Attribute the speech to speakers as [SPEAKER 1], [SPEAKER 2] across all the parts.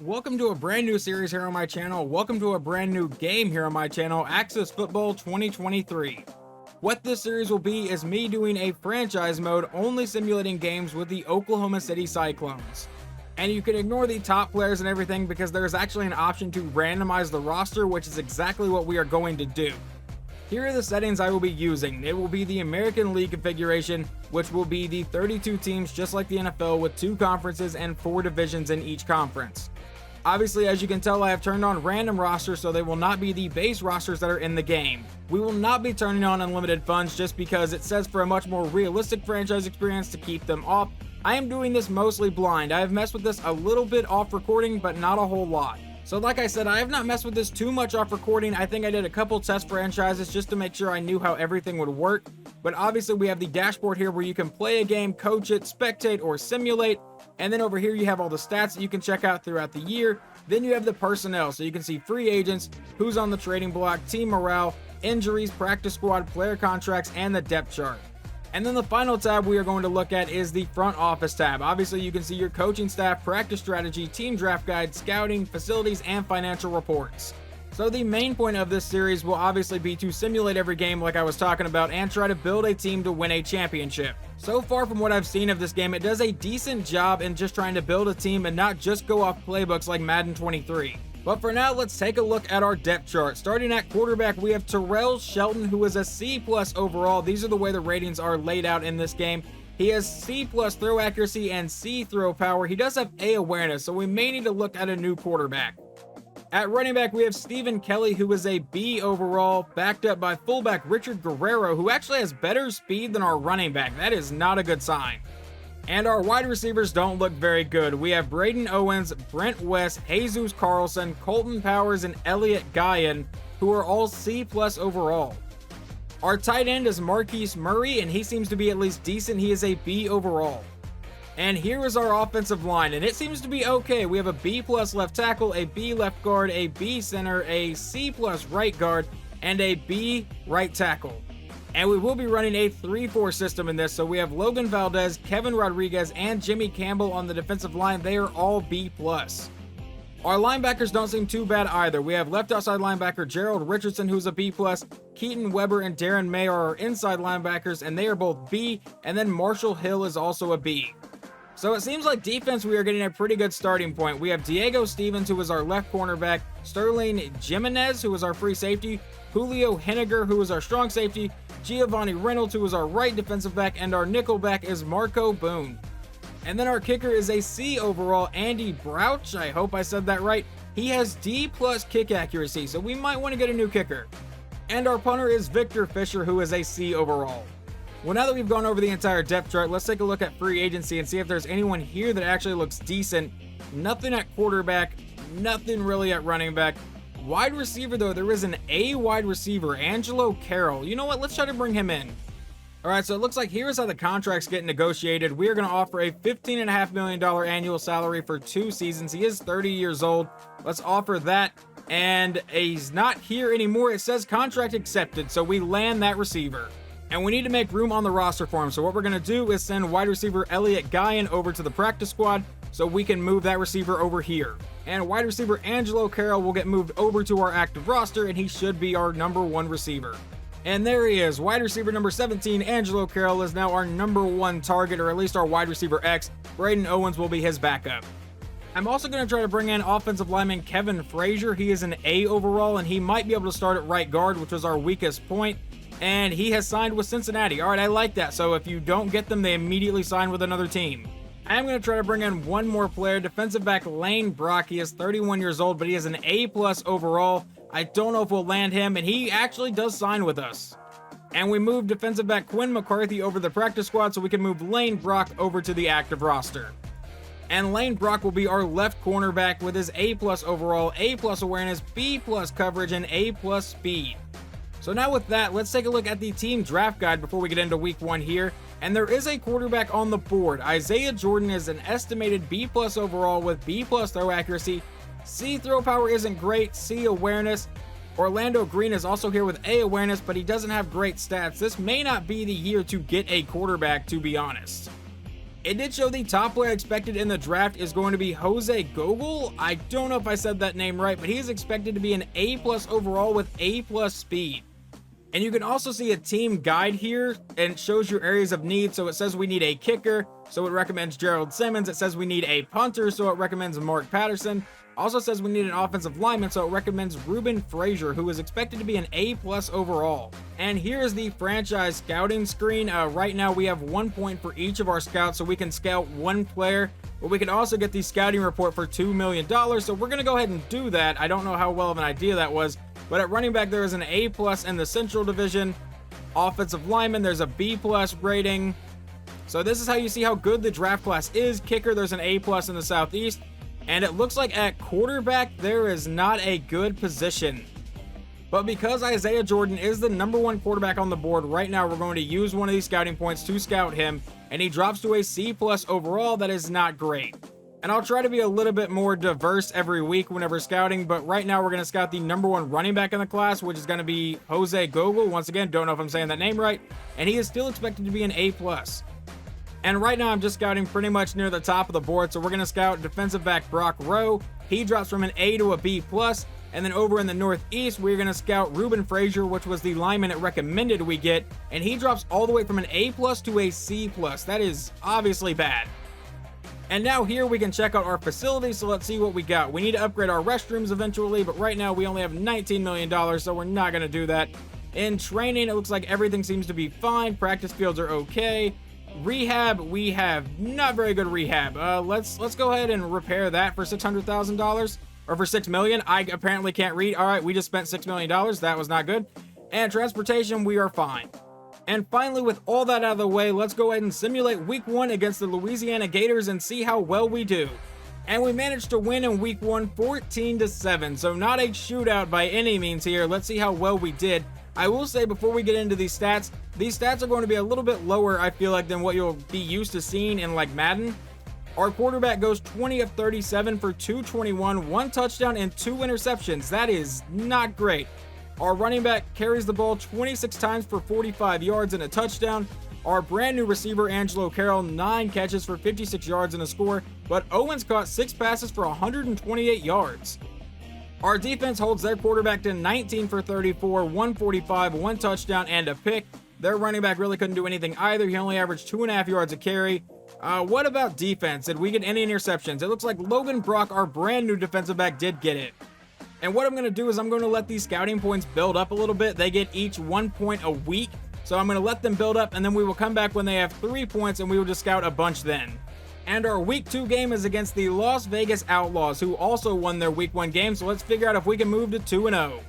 [SPEAKER 1] Welcome to a brand new series here on my channel. Welcome to a brand new game here on my channel, Access Football 2023. What this series will be is me doing a franchise mode only simulating games with the Oklahoma City Cyclones. And you can ignore the top players and everything because there's actually an option to randomize the roster, which is exactly what we are going to do. Here are the settings I will be using. It will be the American League configuration, which will be the 32 teams just like the NFL with 2 conferences and 4 divisions in each conference. Obviously, as you can tell, I have turned on random rosters, so they will not be the base rosters that are in the game. We will not be turning on unlimited funds just because it says for a much more realistic franchise experience to keep them off. I am doing this mostly blind. I have messed with this a little bit off recording, but not a whole lot. So like I said, I have not messed with this too much off recording. I think I did a couple test franchises just to make sure I knew how everything would work. But obviously we have the dashboard here where you can play a game, coach it, spectate, or simulate. And then over here you have all the stats that you can check out throughout the year. Then you have the personnel, so you can see free agents, who's on the trading block, team morale, injuries, practice squad, player contracts, and the depth chart. And then the final tab we are going to look at is the front office tab. Obviously you can see your coaching staff, practice strategy, team draft guide, scouting, facilities, and financial reports. So the main point of this series will obviously be to simulate every game like I was talking about and try to build a team to win a championship. So far from what I've seen of this game, it does a decent job in just trying to build a team and not just go off playbooks like Madden 23. But for now, let's take a look at our depth chart. Starting at quarterback, we have Terrell Shelton, who is a C+ overall. These are the way the ratings are laid out in this game. He has C+ throw accuracy and C throw power. He does have A awareness, so we may need to look at a new quarterback. At running back, we have Stephen Kelly, who is a B overall, backed up by fullback Richard Guerrero, who actually has better speed than our running back. That is not a good sign. And our wide receivers don't look very good. We have Braden Owens, Brent West, Jesus Carlson, Colton Powers, and Elliott Guyan, who are all C+ overall. Our tight end is Marquise Murray, and he seems to be at least decent. He is a B overall. And here is our offensive line, and it seems to be okay. We have a B+ left tackle, a B left guard, a B center, a C+ right guard, and a B right tackle. And we will be running a 3-4 system in this, so we have Logan Valdez, Kevin Rodriguez, and Jimmy Campbell on the defensive line. They are all B+. Our linebackers don't seem too bad either. We have left outside linebacker Gerald Richardson, who's a B+, Keaton Weber and Darren May are our inside linebackers, and they are both B, and then Marshall Hill is also a B. So it seems like defense, we are getting a pretty good starting point. We have Diego Stevens, who is our left cornerback, Sterling Jimenez, who is our free safety, Julio Henniger, who is our strong safety, Giovanni Reynolds, who is our right defensive back, and our nickel back is Marco Boone. And then our kicker is a C overall, Andy Brouch. I hope I said that right. He has D+ kick accuracy, so we might want to get a new kicker. And our punter is Victor Fisher, who is a C overall. Well, now that we've gone over the entire depth chart, let's take a look at free agency and see if there's anyone here that actually looks decent. Nothing at quarterback, nothing really at running back. Wide receiver, though, there is an A wide receiver, Angelo Carroll. You know what? Let's try to bring him in. All right, so it looks like here's how the contracts get negotiated. We are going to offer a $15.5 million annual salary for 2 seasons. He is 30 years old. Let's offer that. And he's not here anymore. It says contract accepted, so we land that receiver. And we need to make room on the roster for him. So what we're going to do is send wide receiver Elliott Guyan over to the practice squad so we can move that receiver over here. And wide receiver Angelo Carroll will get moved over to our active roster, and he should be our number 1 receiver. And there he is. Wide receiver number 17, Angelo Carroll, is now our number 1 target, or at least our wide receiver X. Braden Owens will be his backup. I'm also going to try to bring in offensive lineman Kevin Frazier. He is an A overall, and he might be able to start at right guard, which was our weakest point. And he has signed with Cincinnati. All right, I like that. So if you don't get them, they immediately sign with another team. I'm going to try to bring in one more player, defensive back Lane Brock. He is 31 years old, but he is an A+ overall. I don't know if we'll land him, and he actually does sign with us. And we moved defensive back Quinn McCarthy over the practice squad so we can move Lane Brock over to the active roster. And Lane Brock will be our left cornerback with his A+ overall, A+ awareness, B+ coverage, and A+ speed. So now with that, let's take a look at the team draft guide before we get into week 1 here. And there is a quarterback on the board. Isaiah Jordan is an estimated B+ overall with B+ throw accuracy. C throw power isn't great, C awareness. Orlando Green is also here with A awareness, but he doesn't have great stats. This may not be the year to get a quarterback, to be honest. It did show the top player expected in the draft is going to be Jose Gogol. I don't know if I said that name right, but he is expected to be an A+ overall with A+ speed. And you can also see a team guide here, and it shows your areas of need. So it says we need a kicker, so it recommends Gerald Simmons. It says we need a punter, so it recommends Mark Patterson. Also says we need an offensive lineman, so it recommends Ruben Frazier, who is expected to be an A+ overall. And here's the franchise scouting screen. Right now we have 1 point for each of our scouts, so we can scout one player, but we can also get the scouting report for $2 million. So we're going to go ahead and do that. I don't know how well of an idea that was, but at running back there is an A+ in the Central Division. Offensive lineman, there's a B+ rating. So this is how you see how good the draft class is. Kicker, there's an A+ in the Southeast. And it looks like at quarterback, there is not a good position. But because Isaiah Jordan is the #1 quarterback on the board right now, we're going to use one of these scouting points to scout him. And he drops to a C+ overall. That is not great. And I'll try to be a little bit more diverse every week whenever scouting. But right now, we're going to scout the #1 running back in the class, which is going to be Jose Gogol. Once again, don't know if I'm saying that name right. And he is still expected to be an A+. And right now, I'm just scouting pretty much near the top of the board. So we're going to scout defensive back Brock Rowe. He drops from an A to a B+. And then over in the Northeast, we're going to scout Ruben Frazier, which was the lineman it recommended we get. And he drops all the way from an A+ to a C+. That is obviously bad. And now here we can check out our facility. So let's see what we got. We need to upgrade our restrooms eventually, but right now we only have $19 million, so we're not going to do that. In training, it looks like everything seems to be fine. Practice fields are okay. Rehab, we have not very good rehab. Let's go ahead and repair that for $600,000 or for $6 million. I apparently can't read. All right, we just spent $6 million. That was not good. And transportation, we are fine. And finally, with all that out of the way, let's go ahead and simulate week 1 against the Louisiana Gators and see how well we do. And we managed to win in week 1 14-7. So not a shootout by any means here. Let's see how well we did. I will say before we get into these stats are going to be a little bit lower, I feel like, than what you'll be used to seeing in like Madden. Our quarterback goes 20 of 37 for 221, 1 touchdown and 2 interceptions. That is not great. Our running back carries the ball 26 times for 45 yards and a touchdown. Our brand new receiver, Angelo Carroll, 9 catches for 56 yards and a score, but Owens caught 6 passes for 128 yards. Our defense holds their quarterback to 19 for 34, 145, 1 touchdown, and a pick. Their running back really couldn't do anything either. He only averaged 2.5 yards a carry. What about defense? Did we get any interceptions? It looks like Logan Brock, our brand new defensive back, did get it. And what I'm going to do is I'm going to let these scouting points build up a little bit. They get each 1 point a week. So I'm going to let them build up, and then we will come back when they have 3 points, and we will just scout a bunch then. And our week 2 game is against the Las Vegas Outlaws, who also won their week 1 game. So let's figure out if we can move to 2-0.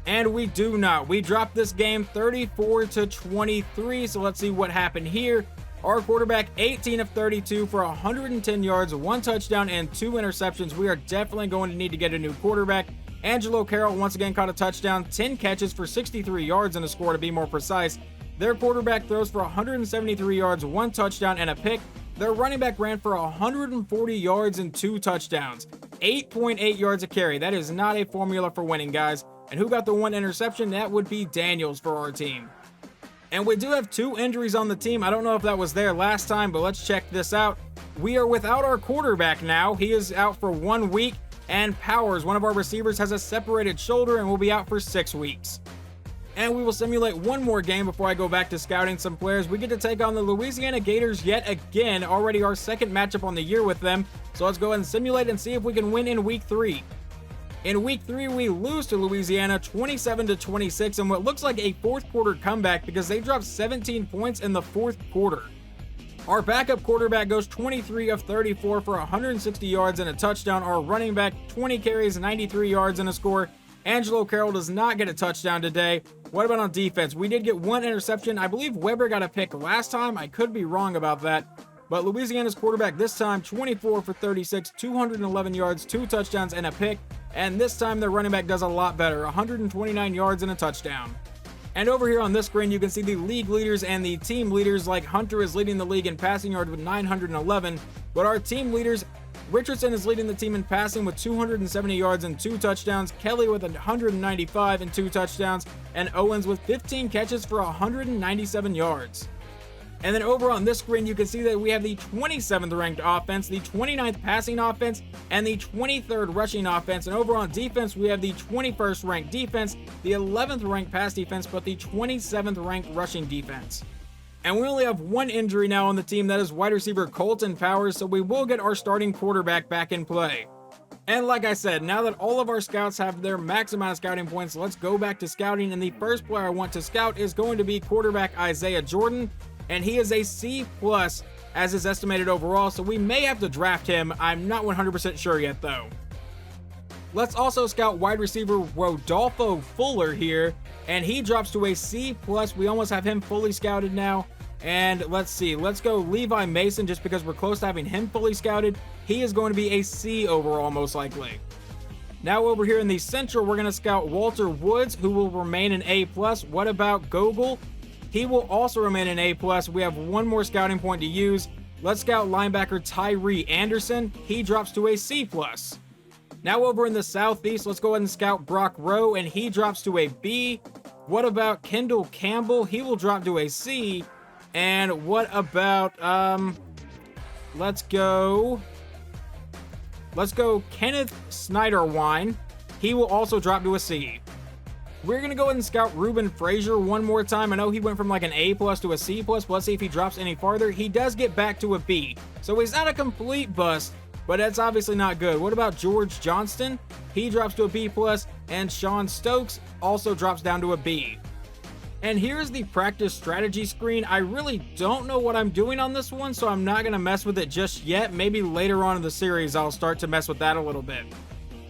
[SPEAKER 1] And we do not. We dropped this game 34-23. So let's see what happened here. Our quarterback, 18 of 32 for 110 yards, 1 touchdown, and 2 interceptions. We are definitely going to need to get a new quarterback. Angelo Carroll once again caught a touchdown, 10 catches for 63 yards and a score to be more precise. Their quarterback throws for 173 yards, 1 touchdown, and a pick. Their running back ran for 140 yards and 2 touchdowns. 8.8 yards a carry. That is not a formula for winning, guys. And who got the 1 interception? That would be Daniels for our team. And we do have 2 injuries on the team. I don't know if that was there last time, but let's check this out. We are without our quarterback now. He is out for 1 week. And Powers, one of our receivers, has a separated shoulder and will be out for 6 weeks. And we will simulate one more game before I go back to scouting some players. We get to take on the Louisiana Gators yet again, already our 2nd matchup on the year with them. So let's go ahead and simulate and see if we can win in week 3. In week 3, we lose to Louisiana 27-26 in what looks like a 4th quarter comeback because they dropped 17 points in the 4th quarter. Our backup quarterback goes 23 of 34 for 160 yards and a touchdown. Our running back, 20 carries, 93 yards and a score. Angelo Carroll does not get a touchdown today. What about on defense? We did get 1 interception. I believe Weber got a pick last time. I could be wrong about that. But Louisiana's quarterback this time, 24 for 36, 211 yards, 2 touchdowns, and a pick. And this time their running back does a lot better, 129 yards and a touchdown. And over here on this screen, you can see the league leaders and the team leaders, like Hunter is leading the league in passing yards with 911. But our team leaders, Richardson is leading the team in passing with 270 yards and 2 touchdowns, Kelly with 195 and 2 touchdowns, and Owens with 15 catches for 197 yards. And then over on this screen, you can see that we have the 27th ranked offense, the 29th passing offense, and the 23rd rushing offense. And over on defense, we have the 21st ranked defense, the 11th ranked pass defense, but the 27th ranked rushing defense. And we only have one injury now on the team, that is wide receiver Colton Powers, so we will get our starting quarterback back in play. And like I said, now that all of our scouts have their max amount of scouting points, let's go back to scouting. And the first player I want to scout is going to be quarterback Isaiah Jordan. And he is a C+ as is estimated overall, so we may have to draft him. I'm not 100% sure yet though. Let's also scout wide receiver Rodolfo Fuller here, and he drops to a C+. We almost have him fully scouted now. And let's see, let's go Levi Mason just because we're close to having him fully scouted. He is going to be a C overall most likely. Now over here in the central, we're going to scout Walter Woods, who will remain an A+. What about Gogol? He will also remain an A+. We have one more scouting point to use. Let's scout linebacker Tyree Anderson. He drops to a C+. Now over in the southeast, let's go ahead and scout Brock Rowe, and he drops to a B. What about Kendall Campbell? He will drop to a C. And what about, let's go Kenneth Snyderwine. He will also drop to a C. We're going to go ahead and scout Ruben Frazier one more time. I know he went from like an A+ to a C+, but let's see if he drops any farther. He does get back to a B. So he's not a complete bust, but that's obviously not good. What about George Johnston? He drops to a B+, and Sean Stokes also drops down to a B. And here's the practice strategy screen. I really don't know what I'm doing on this one, so I'm not going to mess with it just yet. Maybe later on in the series, I'll start to mess with that a little bit.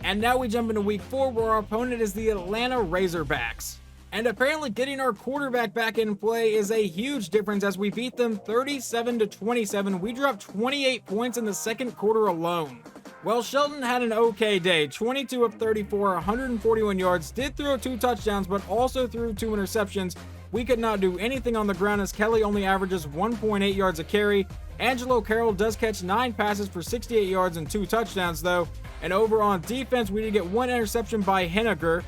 [SPEAKER 1] And now we jump into week 4, where our opponent is the Atlanta Razorbacks. And apparently getting our quarterback back in play is a huge difference as we beat them 37-27. We dropped 28 points in the second quarter alone. Well, Shelton had an okay day, 22 of 34, 141 yards, did throw 2 touchdowns, but also threw 2 interceptions. We could not do anything on the ground as Kelly only averages 1.8 yards a carry. Angelo Carroll does catch 9 passes for 68 yards and 2 touchdowns though. And over on defense, we did get 1 interception by Henniger.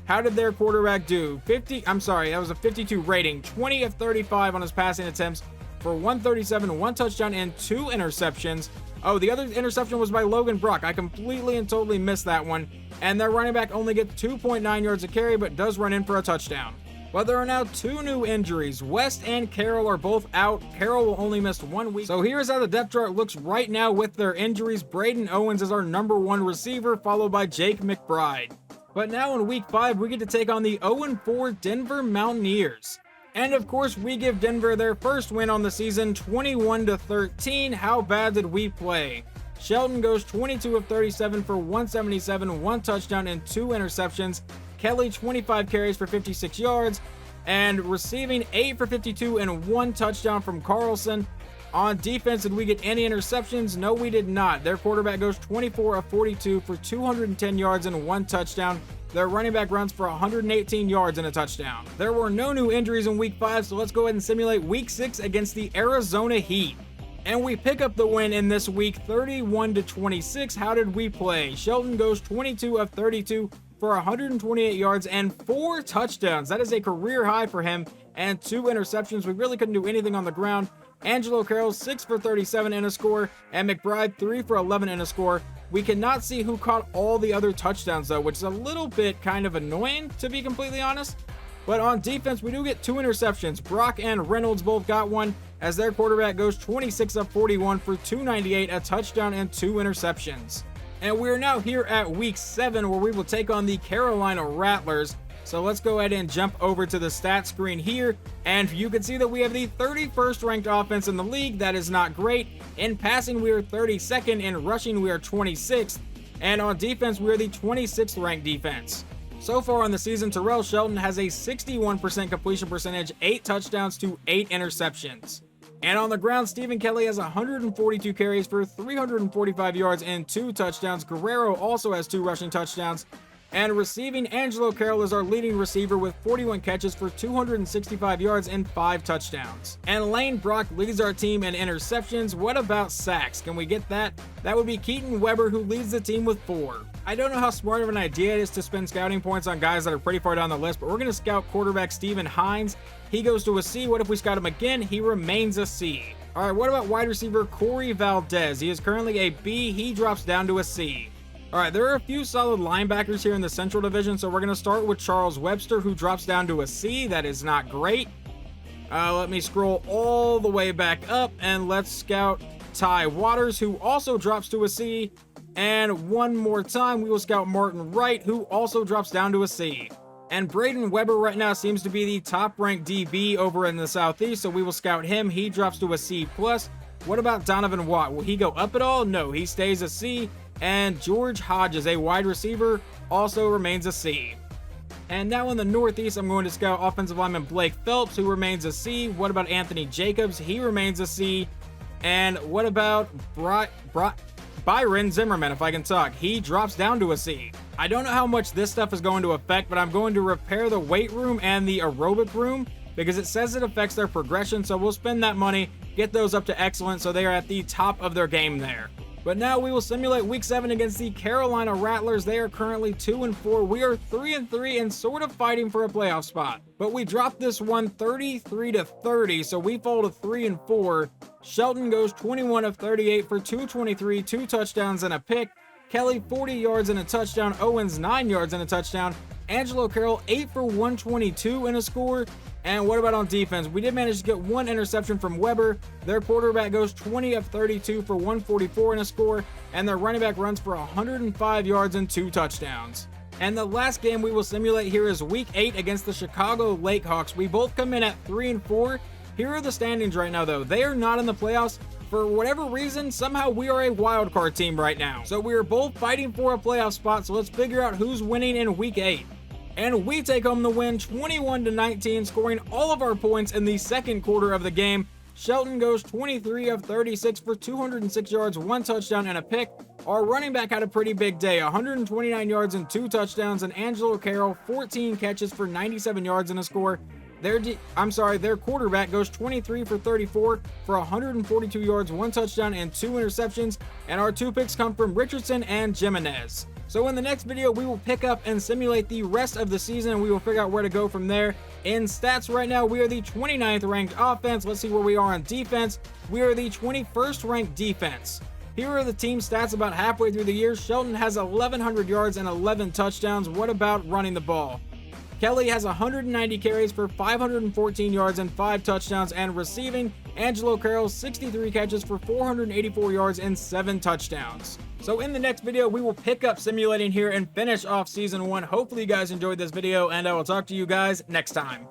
[SPEAKER 1] How did their quarterback do? That was a 52 rating, 20 of 35 on his passing attempts for 137, 1 touchdown, and 2 interceptions. Oh, the other interception was by Logan Brock. I completely and totally missed that one. And their running back only gets 2.9 yards a carry, but does run in for a touchdown. But there are now 2 new injuries. West and Carroll are both out. Carroll will only miss 1 week. So here's how the depth chart looks right now with their injuries. Braden Owens is our #1 receiver, followed by Jake McBride. But now in week 5, we get to take on the 0-4 Denver Mountaineers. And of course, we give Denver their first win on the season, 21-13. How bad did we play? Shelton goes 22 of 37 for 177, 1 touchdown, and 2 interceptions. Kelly, 25 carries for 56 yards, and receiving 8 for 52 and 1 touchdown from Carlson. On defense, did we get any interceptions? No, we did not. Their quarterback goes 24 of 42 for 210 yards and 1 touchdown. Their running back runs for 118 yards and a touchdown. There were no new injuries in week 5, so let's go ahead and simulate week 6 against the Arizona Heat. And we pick up the win in this week, 31-26. How did we play? Shelton goes 22 of 32 for 128 yards and 4 touchdowns. That is a career high for him, and 2 interceptions. We really couldn't do anything on the ground. Angelo Carroll, 6 for 37 in a score, and McBride, 3 for 11 in a score. We cannot see who caught all the other touchdowns though, which is a little bit kind of annoying, to be completely honest. But on defense, we do get 2 interceptions. Brock and Reynolds both got one, as their quarterback goes 26 of 41 for 298, a touchdown, and 2 interceptions. And we're now here at week 7, where we will take on the Carolina Rattlers. So let's go ahead and jump over to the stats screen here, and you can see that we have the 31st ranked offense in the league. That is not great. In passing, we are 32nd. In rushing, we are 26th. And on defense, we are the 26th ranked defense. So far on the season, Terrell Shelton has a 61% completion percentage, 8 touchdowns to 8 interceptions. And on the ground, Stephen Kelly has 142 carries for 345 yards and 2 touchdowns. Guerrero also has 2 rushing touchdowns. And receiving, Angelo Carroll is our leading receiver with 41 catches for 265 yards and 5 touchdowns. And Lane Brock leads our team in interceptions. What about sacks? Can we get that? That would be Keaton Weber, who leads the team with 4. I don't know how smart of an idea it is to spend scouting points on guys that are pretty far down the list, but we're going to scout quarterback Steven Hines. He goes to a C. What if we scout him again? He remains a C. All right, what about wide receiver Corey Valdez? He is currently a B. He drops down to a C. All right, there are a few solid linebackers here in the Central Division, so we're going to start with Charles Webster, who drops down to a C. That is not great. Let me scroll all the way back up, and let's scout Ty Waters, who also drops to a C. And one more time, we will scout Martin Wright, who also drops down to a C. And Braden Weber right now seems to be the top-ranked DB over in the Southeast, so we will scout him. He drops to a C+. What about Donovan Watt? Will he go up at all? No, he stays a C. And George Hodges, a wide receiver, also remains a C. And now in the Northeast, I'm going to scout offensive lineman Blake Phelps, who remains a C. What about Anthony Jacobs? He remains a C. And what about Byron Zimmerman, if I can talk? He drops down to a C. I don't know how much this stuff is going to affect, but I'm going to repair the weight room and the aerobic room because it says it affects their progression, so we'll spend that money, get those up to excellent, so they are at the top of their game there. But now we will simulate Week 7 against the Carolina Rattlers. They are currently 2-4. We are 3-3 and sort of fighting for a playoff spot. But we dropped this one 33-30, so we fall to 3-4. Shelton goes 21 of 38 for 223, 2 touchdowns and a pick. Kelly 40 yards and a touchdown. Owens 9 yards and a touchdown. Angelo Carroll 8 for 122 and a score. And what about on defense? We did manage to get 1 interception from Weber. Their quarterback goes 20 of 32 for 144 and a score. And their running back runs for 105 yards and 2 touchdowns. And the last game we will simulate here is Week 8 against the Chicago Lakehawks. We both come in at 3-4. Here are the standings right now, though. They are not in the playoffs. For whatever reason, somehow we are a wild card team right now. So we are both fighting for a playoff spot, so let's figure out who's winning in Week 8. And we take home the win 21-19, scoring all of our points in the second quarter of the game. Shelton goes 23 of 36 for 206 yards, 1 touchdown and a pick. Our running back had a pretty big day, 129 yards and 2 touchdowns, and Angelo Carroll 14 catches for 97 yards and a score. Their quarterback goes 23 for 34 for 142 yards, 1 touchdown, and 2 interceptions. And our 2 picks come from Richardson and Jimenez. So in the next video, we will pick up and simulate the rest of the season, and we will figure out where to go from there. In stats right now, we are the 29th ranked offense. Let's see where we are on defense. We are the 21st ranked defense. Here are the team stats about halfway through the year. Shelton has 1,100 yards and 11 touchdowns. What about running the ball? Kelly has 190 carries for 514 yards and 5 touchdowns, and receiving, Angelo Carroll 63 catches for 484 yards and 7 touchdowns. So in the next video, we will pick up simulating here and finish off Season 1. Hopefully you guys enjoyed this video, and I will talk to you guys next time.